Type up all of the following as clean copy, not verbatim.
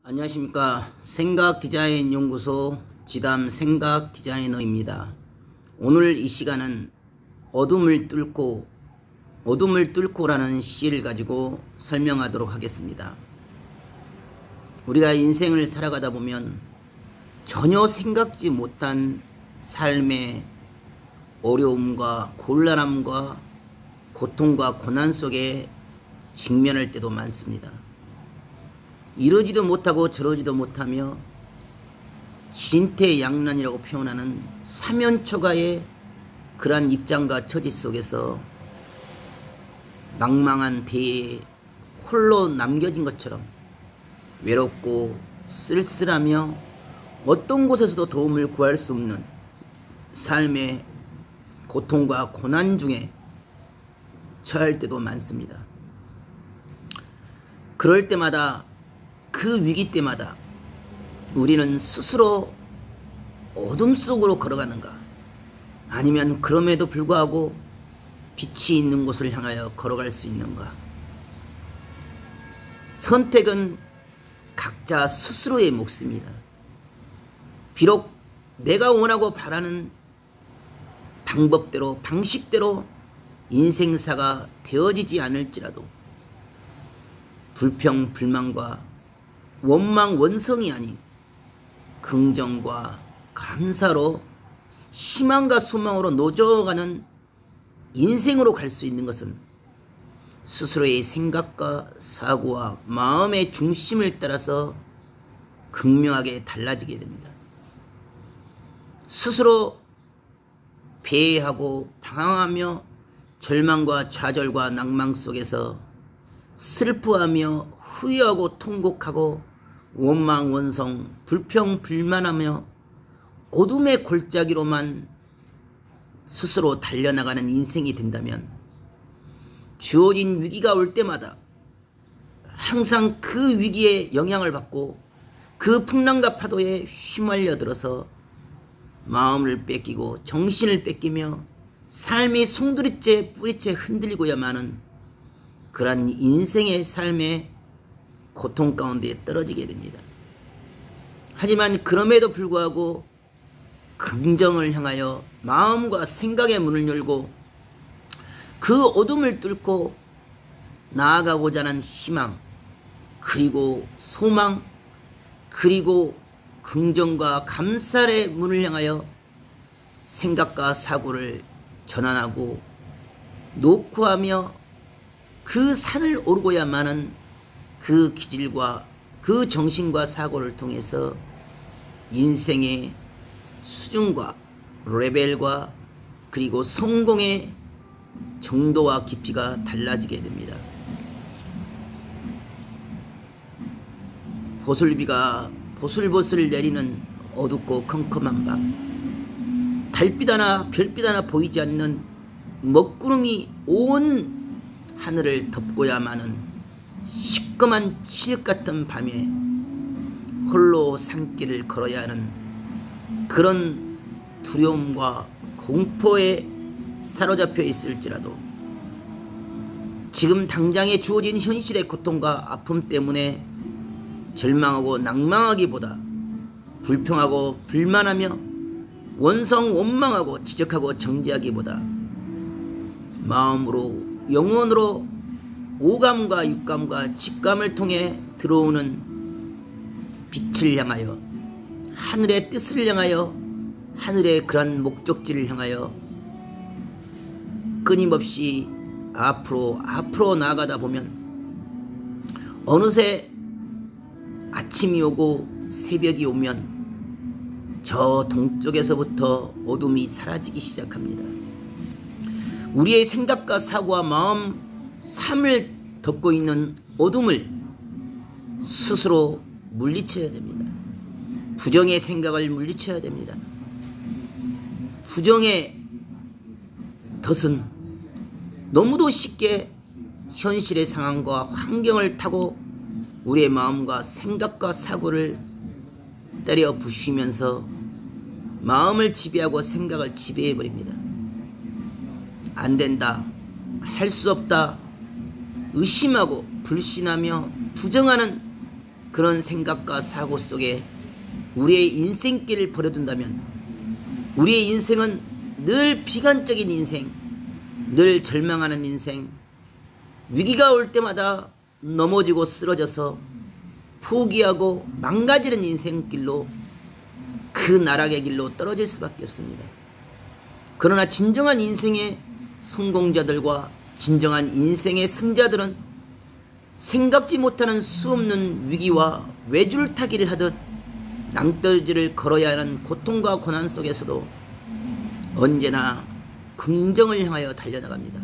안녕하십니까. 생각디자인연구소 지담 생각디자이너입니다. 오늘 이 시간은 어둠을 뚫고라는 시를 가지고 설명하도록 하겠습니다. 우리가 인생을 살아가다 보면 전혀 생각지 못한 삶의 어려움과 곤란함과 고통과 고난 속에 직면할 때도 많습니다. 이러지도 못하고 저러지도 못하며 진퇴양난이라고 표현하는 사면초가의 그러한 입장과 처지 속에서 망망한 대에 홀로 남겨진 것처럼 외롭고 쓸쓸하며 어떤 곳에서도 도움을 구할 수 없는 삶의 고통과 고난 중에 처할 때도 많습니다. 그럴 때마다 그 위기 때마다 우리는 스스로 어둠 속으로 걸어가는가, 아니면 그럼에도 불구하고 빛이 있는 곳을 향하여 걸어갈 수 있는가. 선택은 각자 스스로의 몫입니다. 비록 내가 원하고 바라는 방법대로 방식대로 인생사가 되어지지 않을지라도 불평 불만과 원망 원성이 아닌 긍정과 감사로 희망과 소망으로 노져가는 인생으로 갈 수 있는 것은 스스로의 생각과 사고와 마음의 중심을 따라서 극명하게 달라지게 됩니다. 스스로 배회하고 방황하며 절망과 좌절과 낭망 속에서 슬퍼하며 후회하고 통곡하고 원망 원성 불평 불만하며 어둠의 골짜기로만 스스로 달려나가는 인생이 된다면 주어진 위기가 올 때마다 항상 그 위기에 영향을 받고 그 풍랑과 파도에 휘말려 들어서 마음을 뺏기고 정신을 뺏기며 삶이 송두리째 뿌리째 흔들리고야만은 그러한 인생의 삶의 고통 가운데 떨어지게 됩니다. 하지만 그럼에도 불구하고 긍정을 향하여 마음과 생각의 문을 열고 그 어둠을 뚫고 나아가고자 하는 희망, 그리고 소망, 그리고 긍정과 감사의 문을 향하여 생각과 사고를 전환하고 녹화하며 그 산을 오르고야만은 그 기질과 그 정신과 사고를 통해서 인생의 수준과 레벨과 그리고 성공의 정도와 깊이가 달라지게 됩니다. 보슬비가 보슬보슬 내리는 어둡고 컴컴한 밤, 달빛 하나 별빛 하나 보이지 않는 먹구름이 온 하늘을 덮고야만은 시꺼먼 칠흑 같은 밤에 홀로 산길을 걸어야 하는 그런 두려움과 공포에 사로잡혀 있을지라도 지금 당장에 주어진 현실의 고통과 아픔 때문에 절망하고 낭망하기보다 불평하고 불만하며 원성 원망하고 지적하고 정죄하기보다 마음으로 영혼으로 오감과 육감과 직감을 통해 들어오는 빛을 향하여 하늘의 뜻을 향하여 하늘의 그런 목적지를 향하여 끊임없이 앞으로 나아가다 보면 어느새 아침이 오고 새벽이 오면 저 동쪽에서부터 어둠이 사라지기 시작합니다. 우리의 생각과 사고와 마음, 삶을 덮고 있는 어둠을 스스로 물리쳐야 됩니다. 부정의 생각을 물리쳐야 됩니다. 부정의 덫은 너무도 쉽게 현실의 상황과 환경을 타고 우리의 마음과 생각과 사고를 때려 부수면서 마음을 지배하고 생각을 지배해버립니다. 안 된다, 할 수 없다, 의심하고 불신하며 부정하는 그런 생각과 사고 속에 우리의 인생길을 버려둔다면 우리의 인생은 늘 비관적인 인생, 늘 절망하는 인생, 위기가 올 때마다 넘어지고 쓰러져서 포기하고 망가지는 인생길로, 그 나락의 길로 떨어질 수밖에 없습니다. 그러나 진정한 인생의 성공자들과 진정한 인생의 승자들은 생각지 못하는 수없는 위기와 외줄타기를 하듯 낭떠러지를 걸어야 하는 고통과 고난 속에서도 언제나 긍정을 향하여 달려나갑니다.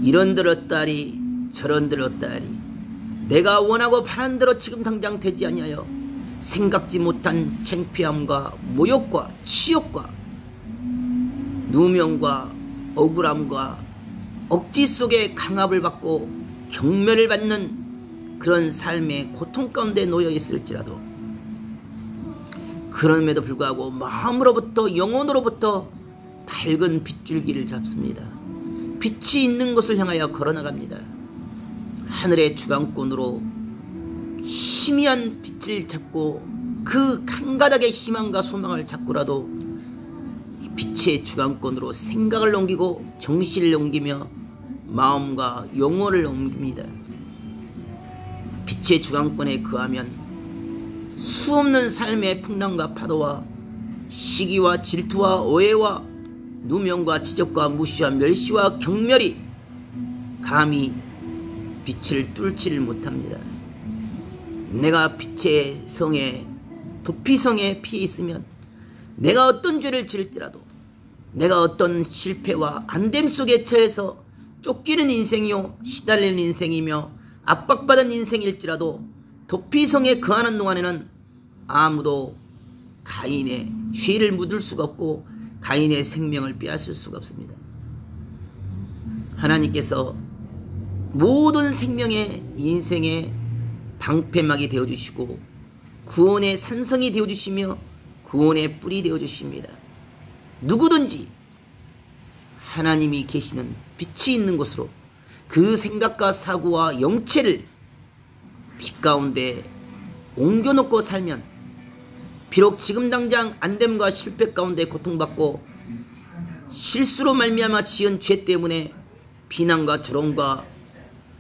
이런대로 어떠하리 저런대로 어떠하리, 내가 원하고 바란 대로 지금 당장 되지 아니하여 생각지 못한 창피함과 모욕과 치욕과 누명과 억울함과 억지 속에 강압을 받고 경멸을 받는 그런 삶의 고통 가운데 놓여 있을지라도, 그럼에도 불구하고 마음으로부터 영혼으로부터 밝은 빗줄기를 잡습니다. 빛이 있는 곳을 향하여 걸어나갑니다. 하늘의 주강권으로 희미한 빛을 잡고 그 한가닥의 희망과 소망을 잡고라도 빛의 주강권으로 생각을 옮기고 정신을 옮기며 마음과 영혼을 옮깁니다. 빛의 주강권에 거하면 수없는 삶의 풍랑과 파도와 시기와 질투와 오해와 누명과 지적과 무시와 멸시와 경멸이 감히 빛을 뚫지를 못합니다. 내가 빛의 성에, 도피성에 피해 있으면 내가 어떤 죄를 지을지라도, 내가 어떤 실패와 안됨 속에 처해서 쫓기는 인생이요 시달리는 인생이며 압박받은 인생일지라도 도피성에 거하는 동안에는 아무도 가인의 죄를 묻을 수가 없고 가인의 생명을 빼앗을 수가 없습니다. 하나님께서 모든 생명의 인생의 방패막이 되어주시고 구원의 산성이 되어주시며 구원의 뿔이 되어주십니다. 누구든지 하나님이 계시는 빛이 있는 곳으로 그 생각과 사고와 영체를 빛 가운데 옮겨놓고 살면 비록 지금 당장 안됨과 실패 가운데 고통받고 실수로 말미암아 지은 죄 때문에 비난과 조롱과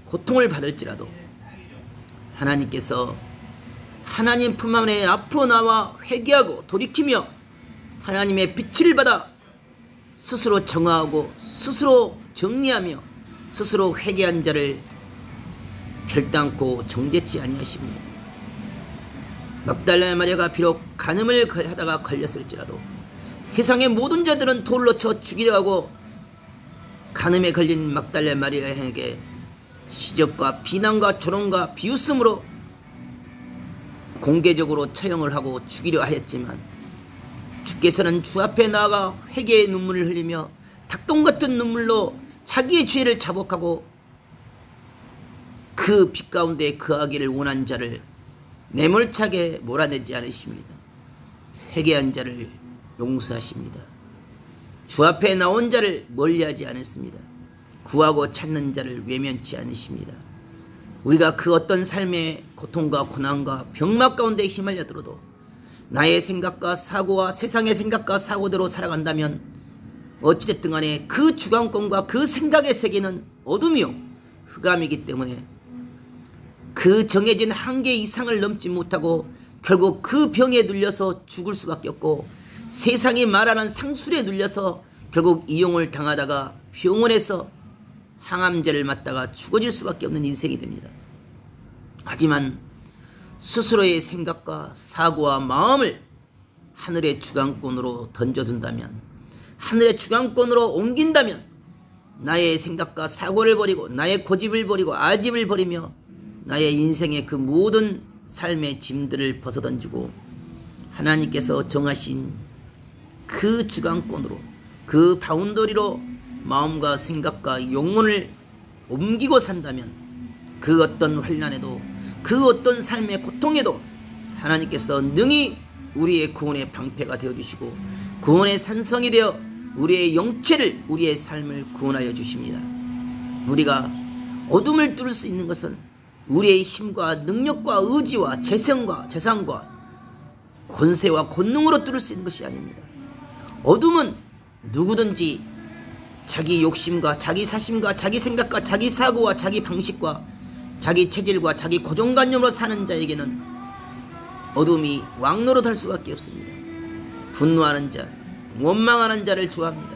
고통을 받을지라도 하나님께서 하나님 품 안에 앞으로 나와 회개하고 돌이키며 하나님의 빛을 받아 스스로 정화하고 스스로 정리하며 스스로 회개한 자를 결단코 정죄치 아니하십니다. 막달라 마리아가 비록 간음을 하다가 걸렸을지라도 세상의 모든 자들은 돌로 쳐 죽이려 하고 간음에 걸린 막달라 마리아에게 시적과 비난과 조롱과 비웃음으로 공개적으로 처형을 하고 죽이려 하였지만 주께서는 주 앞에 나아가 회개의 눈물을 흘리며 닭똥 같은 눈물로 자기의 죄를 자복하고 그 빛 가운데 거하기를 원한 자를 매몰차게 몰아내지 않으십니다. 회개한 자를 용서하십니다. 주 앞에 나온 자를 멀리하지 않으십니다. 구하고 찾는 자를 외면치 않으십니다. 우리가 그 어떤 삶의 고통과 고난과 병막 가운데 휘말려들어도 나의 생각과 사고와 세상의 생각과 사고대로 살아간다면 어찌됐든 간에 그 주관권과 그 생각의 세계는 어둠이요 흑암이기 때문에 그 정해진 한계 이상을 넘지 못하고 결국 그 병에 눌려서 죽을 수밖에 없고 세상이 말하는 상술에 눌려서 결국 이용을 당하다가 병원에서 항암제를 맞다가 죽어질 수밖에 없는 인생이 됩니다. 하지만 스스로의 생각과 사고와 마음을 하늘의 주관권으로 던져둔다면, 하늘의 주관권으로 옮긴다면 나의 생각과 사고를 버리고 나의 고집을 버리고 아집을 버리며 나의 인생의 그 모든 삶의 짐들을 벗어던지고 하나님께서 정하신 그 주관권으로, 그 바운더리로 마음과 생각과 영혼을 옮기고 산다면 그 어떤 환난에도 그 어떤 삶의 고통에도 하나님께서 능히 우리의 구원의 방패가 되어주시고 구원의 산성이 되어 우리의 영체를, 우리의 삶을 구원하여 주십니다. 우리가 어둠을 뚫을 수 있는 것은 우리의 힘과 능력과 의지와 재성과 재산과 권세와 권능으로 뚫을 수 있는 것이 아닙니다. 어둠은 누구든지 자기 욕심과 자기 사심과 자기 생각과 자기 사고와 자기 방식과 자기 체질과 자기 고정관념으로 사는 자에게는 어둠이 왕노릇할 수밖에 없습니다. 분노하는 자, 원망하는 자를 좋아합니다.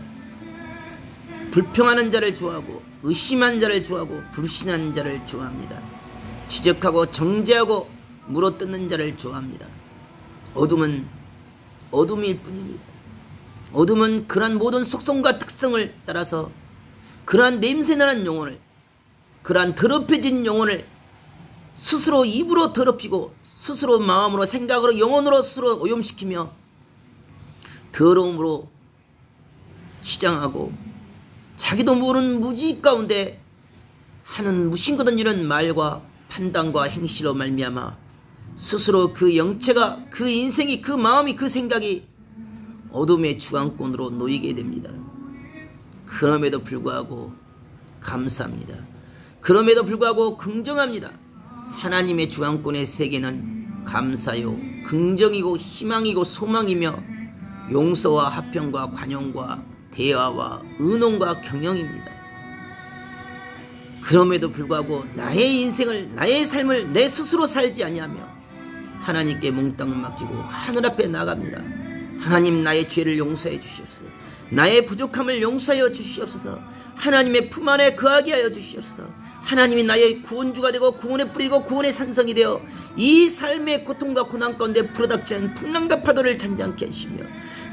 불평하는 자를 좋아하고 의심한 자를 좋아하고 불신한 자를 좋아합니다. 지적하고 정죄하고 물어뜯는 자를 좋아합니다. 어둠은 어둠일 뿐입니다. 어둠은 그러한 모든 속성과 특성을 따라서 그러한 냄새나는 영혼을, 그러한 더럽혀진 영혼을 스스로 입으로 더럽히고 스스로 마음으로 생각으로 영혼으로 스스로 오염시키며 더러움으로 치장하고 자기도 모르는 무지익 가운데 하는 무심거든 이런 말과 판단과 행실로 말미암아 스스로 그 영체가, 그 인생이, 그 마음이, 그 생각이 어둠의 주관권으로 놓이게 됩니다. 그럼에도 불구하고 감사합니다. 그럼에도 불구하고 긍정합니다. 하나님의 주관권의 세계는 감사요, 긍정이고 희망이고 소망이며 용서와 화평과 관용과 대화와 의논과 경영입니다. 그럼에도 불구하고 나의 인생을, 나의 삶을 내 스스로 살지 아니하며 하나님께 몽땅 맡기고 하늘 앞에 나갑니다. 하나님, 나의 죄를 용서해 주시옵소서. 나의 부족함을 용서하여 주시옵소서. 하나님의 품 안에 거하게 하여 주시옵소서. 하나님이 나의 구원주가 되고 구원의 뿌리고 구원의 산성이 되어 이 삶의 고통과 고난 가운데 불어닥치는 풍랑과 파도를 잔잔케 하시며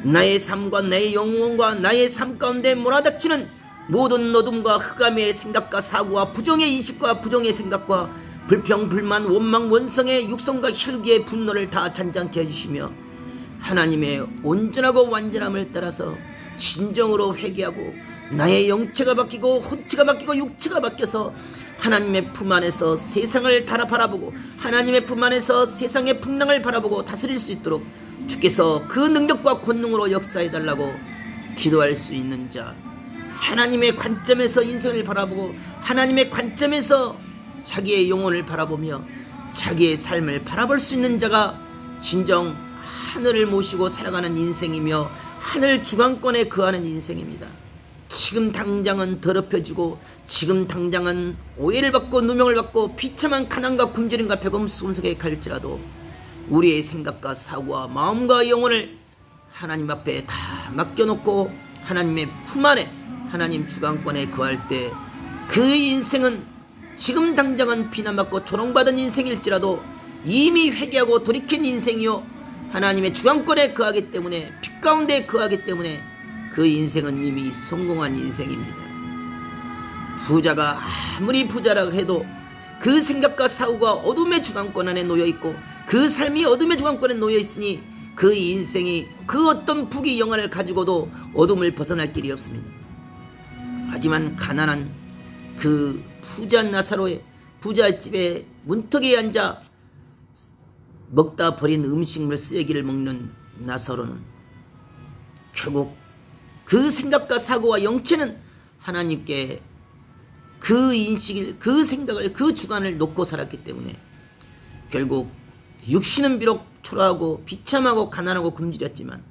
나의 삶과 나의 영혼과 나의 삶 가운데 몰아닥치는 모든 어둠과 흑암의 생각과 사고와 부정의 인식과 부정의 생각과 불평, 불만, 원망, 원성의 육성과 혈기의 분노를 다 잔잔케 해주시며 하나님의 온전하고 완전함을 따라서 진정으로 회개하고 나의 영체가 바뀌고 혼체가 바뀌고 육체가 바뀌어서 하나님의 품 안에서 세상을 바라보고 하나님의 품 안에서 세상의 풍랑을 바라보고 다스릴 수 있도록 주께서 그 능력과 권능으로 역사해달라고 기도할 수 있는 자, 하나님의 관점에서 인생을 바라보고 하나님의 관점에서 자기의 영혼을 바라보며 자기의 삶을 바라볼 수 있는 자가 진정 하늘을 모시고 살아가는 인생이며 하늘 주관권에 거하는 인생입니다. 지금 당장은 더럽혀지고 지금 당장은 오해를 받고 누명을 받고 비참한 가난과 굶주림과 배고픔 속에 갈지라도 우리의 생각과 사고와 마음과 영혼을 하나님 앞에 다 맡겨놓고 하나님의 품 안에 하나님 주관권에 거할 때 그 인생은 지금 당장은 비난받고 조롱받은 인생일지라도 이미 회개하고 돌이킨 인생이요 하나님의 주관권에 거하기 때문에 빛 가운데 거하기 때문에 그 인생은 이미 성공한 인생입니다. 부자가 아무리 부자라고 해도 그 생각과 사고가 어둠의 주관권 안에 놓여있고 그 삶이 어둠의 주관권에 놓여있으니 그 인생이 그 어떤 부귀 영화를 가지고도 어둠을 벗어날 길이 없습니다. 하지만 가난한 그 부자 나사로의 부잣집의 문턱에 앉아 먹다 버린 음식물 쓰레기를 먹는 나사로는 결국 그 생각과 사고와 영체는 하나님께 그 인식을, 그 생각을, 그 주관을 놓고 살았기 때문에 결국 육신은 비록 초라하고 비참하고 가난하고 굶주렸지만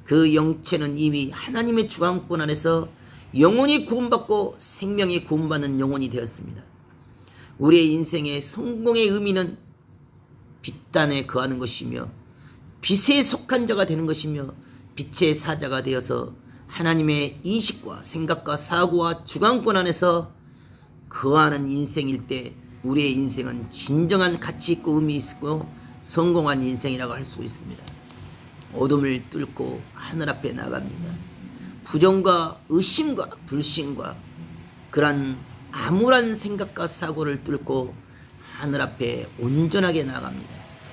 그 영체는 이미 하나님의 주관권 안에서 영혼이 구원받고 생명이 구원받는 영혼이 되었습니다. 우리의 인생의 성공의 의미는 빛 안에 거하는 것이며 빛에 속한 자가 되는 것이며 빛의 사자가 되어서 하나님의 인식과 생각과 사고와 주관권 안에서 거하는 인생일 때 우리의 인생은 진정한 가치 있고 의미 있고 성공한 인생이라고 할 수 있습니다. 어둠을 뚫고 하늘 앞에 나갑니다. 부정과 의심과 불신과 그런 암울한 생각과 사고를 뚫고 하늘 앞에 온전하게 나갑니다.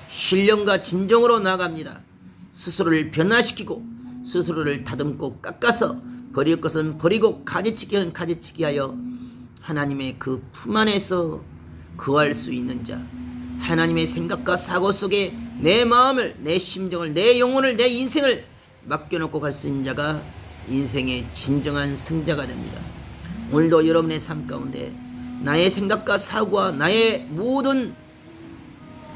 신령과 진정으로 나갑니다. 스스로를 변화시키고 스스로를 다듬고 깎아서 버릴 것은 버리고 가지치기는 가지치기 하여 하나님의 그 품 안에서 거할 수 있는 자, 하나님의 생각과 사고 속에 내 마음을, 내 심정을, 내 영혼을, 내 인생을 맡겨놓고 갈 수 있는 자가 인생의 진정한 승자가 됩니다. 오늘도 여러분의 삶 가운데 나의 생각과 사고와 나의 모든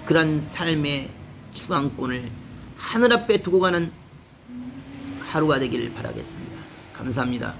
그런 삶의 주관권을 하늘 앞에 두고 가는 하루가 되길 바라겠습니다. 감사합니다.